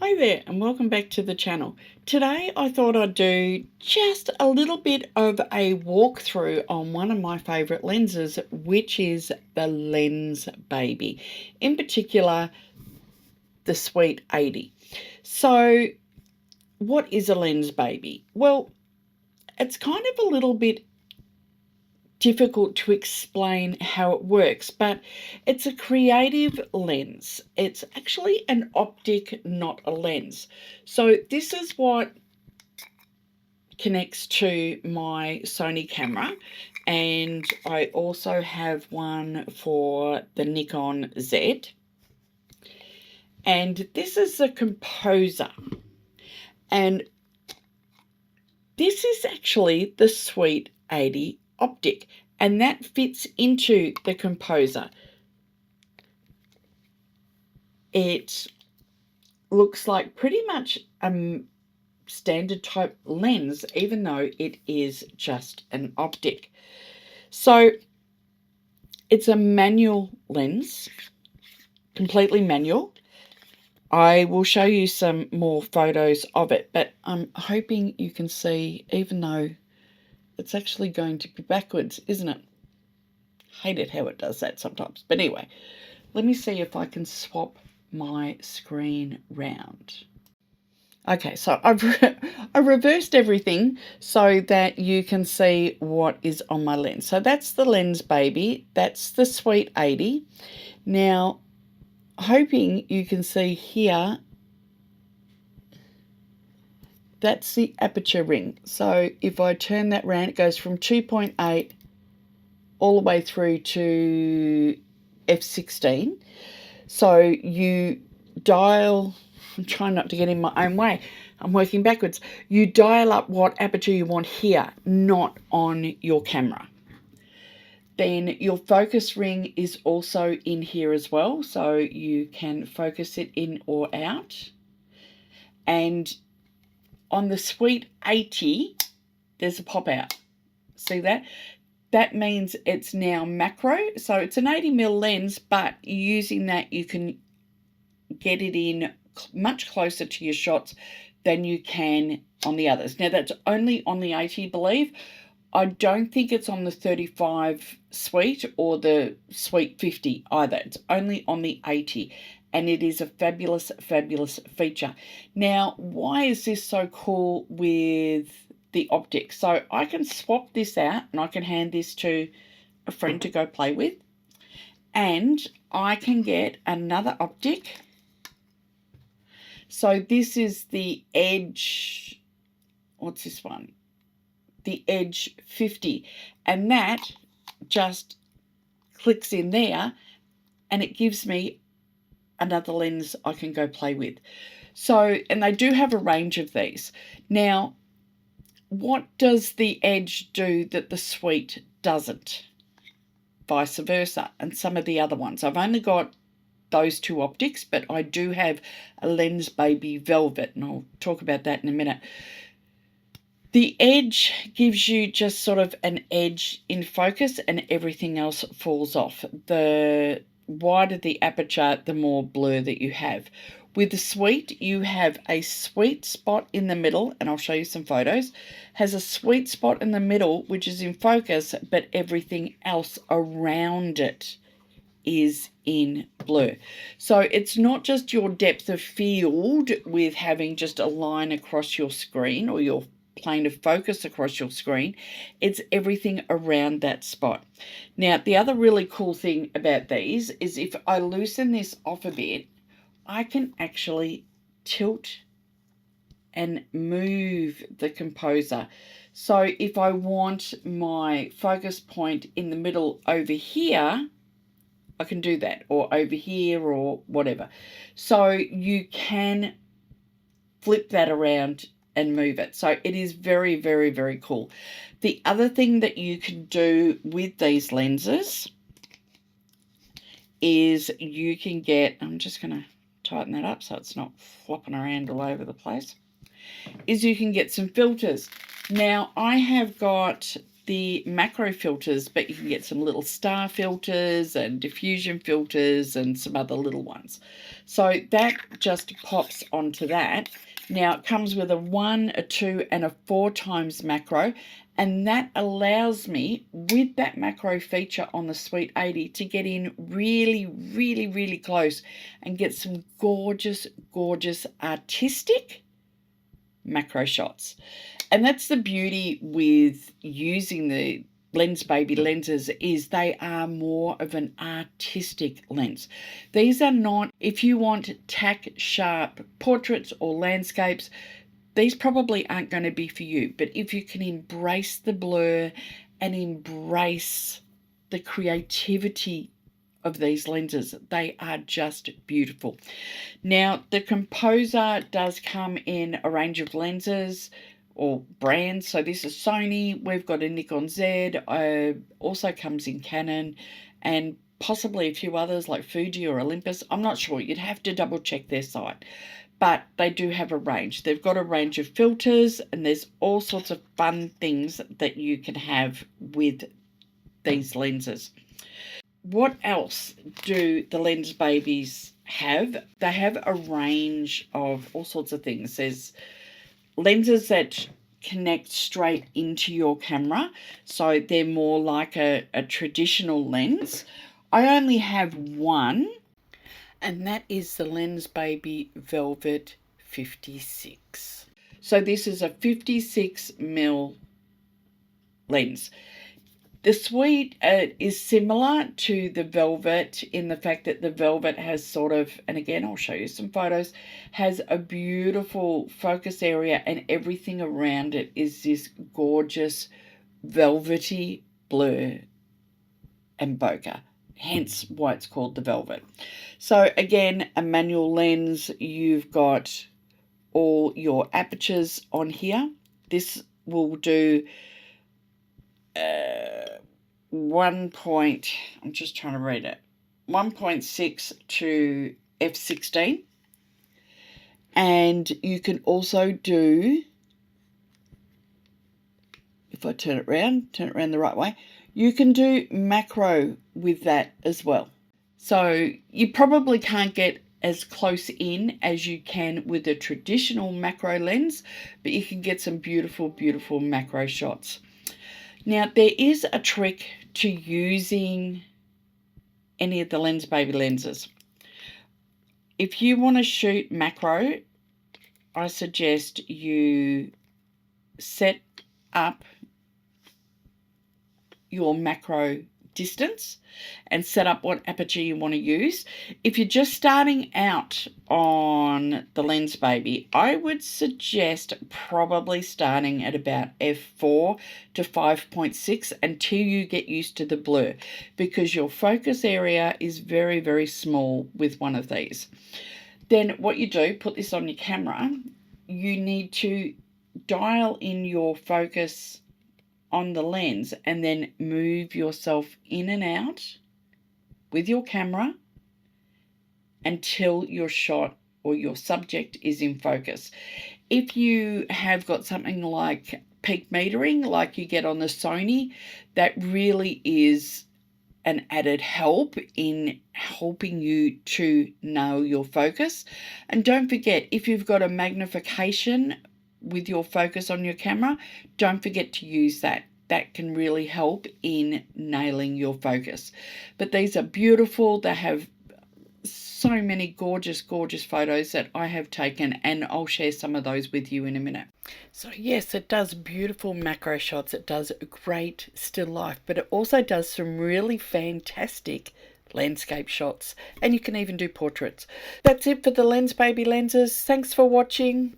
Hi there and welcome back to the channel. Today I thought I'd do just a little bit of a walkthrough on one of my favourite lenses, which is the Lensbaby, in particular the Sweet 80. So what is a Lensbaby? Well, it's kind of a little bit difficult to explain how it works, but it's a creative lens. It's actually an optic, not a lens. So this is what connects to my Sony camera, and I also have one for the Nikon Z, and this is a composer, and this is actually the Sweet 80 optic, and that fits into the composer. It looks like pretty much a standard type lens, even though it is just an optic. So it's a manual lens, completely manual. I will show you some more photos of it, but I'm hoping you can see, even though it's actually going to be backwards, isn't it? Hate it how it does that sometimes. But anyway, let me see if I can swap my screen round. Okay, so I reversed everything so that you can see what is on my lens. So that's the Lensbaby, that's the Sweet 80. Now, hoping you can see here, that's the aperture ring. So if I turn that round, it goes from 2.8 all the way through to f16. So you dial, I'm trying not to get in my own way, I'm working backwards. You dial up what aperture you want here, not on your camera. Then your focus ring is also in here as well, so you can focus it in or out. And on the Sweet 80, there's a pop out. See that? That means it's now macro. So it's an 80mm lens, but using that you can get it in much closer to your shots than you can on the others. Now that's only on the 80, I believe. I don't think it's on the 35 Sweet or the Sweet 50 either. It's only on the 80, and it is a fabulous, fabulous feature. Now, why is this so cool with the optic? So I can swap this out and I can hand this to a friend to go play with, and I can get another optic. So this is the Edge, what's this one? The Edge 50, and that just clicks in there and it gives me another lens I can go play with. So, and they do have a range of these. Now, what does the Edge do that the Sweet doesn't? Vice versa, and some of the other ones. I've only got those two optics, but I do have a Lensbaby Velvet, and I'll talk about that in a minute. The Edge gives you just sort of an edge in focus and everything else falls off. The wider the aperture, the more blur that you have. With the Sweet, you have a sweet spot in the middle, and I'll show you some photos, has a sweet spot in the middle which is in focus, but everything else around it is in blur. So it's not just your depth of field with having just a line across your screen or your plane of focus across your screen, it's everything around that spot. Now, the other really cool thing about these is if I loosen this off a bit, I can actually tilt and move the composer. So if I want my focus point in the middle over here, I can do that, or over here, or whatever. So you can flip that around and move it. So it is very, very, very cool. The other thing that you can do with these lenses is you can get, I'm just going to tighten that up so it's not flopping around all over the place, is you can get some filters. Now I have got the macro filters, but you can get some little star filters and diffusion filters and some other little ones. So that just pops onto that. Now it comes with a 1, a 2 and a 4 times macro, and that allows me, with that macro feature on the Sweet 80, to get in really, really, really close and get some gorgeous, gorgeous artistic macro shots. And that's the beauty with using the Lensbaby lenses, is they are more of an artistic lens. These are not, if you want tack sharp portraits or landscapes, these probably aren't going to be for you. But if you can embrace the blur and embrace the creativity of these lenses, they are just beautiful. Now, the Composer does come in a range of lenses or brands. So this is Sony, we've got a Nikon Z, also comes in Canon, and possibly a few others like Fuji or Olympus. I'm not sure, you'd have to double check their site. But they do have a range. They've got a range of filters, and there's all sorts of fun things that you can have with these lenses. What else do the Lensbabies have? They have a range of all sorts of things. There's lenses that connect straight into your camera, so they're more like a traditional lens. I only have one, and that is the Lensbaby Velvet 56. So this is a 56mm lens. The Sweet is similar to the Velvet in the fact that the Velvet has sort of, and again I'll show you some photos, has a beautiful focus area, and everything around it is this gorgeous velvety blur and bokeh, hence why it's called the Velvet. So again, a manual lens, you've got all your apertures on here. This will do I'm just trying to read it, 1.6 to f16, and you can also do, if I turn it around the right way, you can do macro with that as well. So you probably can't get as close in as you can with a traditional macro lens, but you can get some beautiful, beautiful macro shots. Now, there is a trick to using any of the Lensbaby lenses. If you want to shoot macro, I suggest you set up your macro distance and set up what aperture you want to use. If you're just starting out on the Lensbaby, I would suggest probably starting at about f4 to 5.6 until you get used to the blur, because your focus area is very, very small with one of these. Then what you do, put this on your camera, you need to dial in your focus on the lens and then move yourself in and out with your camera until your shot or your subject is in focus. If you have got something like peak metering like you get on the Sony, that really is an added help in helping you to nail your focus. And don't forget, if you've got a magnification with your focus on your camera, don't forget to use that. That can really help in nailing your focus. But these are beautiful. They have so many gorgeous, gorgeous photos that I have taken, and I'll share some of those with you in a minute. So yes, it does beautiful macro shots. It does great still life, but it also does some really fantastic landscape shots, and you can even do portraits. That's it for the Lensbaby lenses. Thanks for watching.